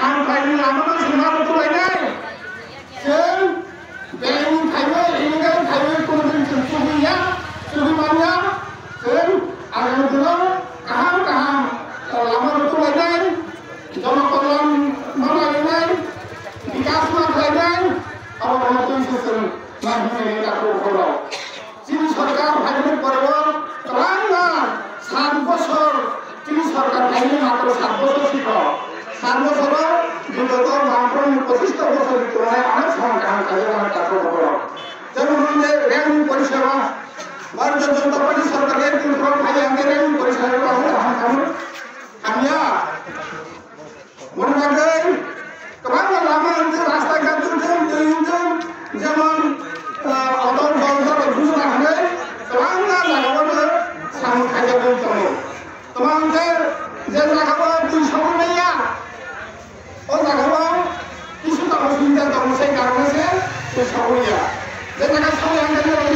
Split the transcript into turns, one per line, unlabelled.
सामफ्रायनि लामानो सोनाब थुलायनाय जों बेनि थाइबै इलिगेल थाइबै कोनोदिन जों सुबिया सुबिमानिया जों आगामी दिनाव गाहाम लामानो थुलायनाय जनकल्याण मावलायनाय विकास मावलायनाय आबाद जों मावनायनि दाखौ चीन सरकार भाइमेन्ट परिवार तेलांगाना 7 বছর चीन सरकार भाइमेन्ट मात्र 7 বছর ছিল 7 বছর বিগত বামফ্রন্ট 25 বছর তুলনায় অনেক সংখ্যা কাজে আমার দাখল করা যেমন রেল পরিষেবা ভারতীয় জনতা পার্টি সরকারের কিন্তু ভাই আমাদের রেল পরিষেবা আমরা মনে রাখবেন गोबां लामा ओनसोल रास्ता-घाटजों दैजों जेमन अदल बदल बुजिनानै गोबां जायगायावनो सामखायजों दङ गोबां जे जायगायाव दै सौहैनाया ओ जायगायाव কিছু असुबिदा दङ जाय कारणे दै सौहैया जे जायगा सौहैनांगौ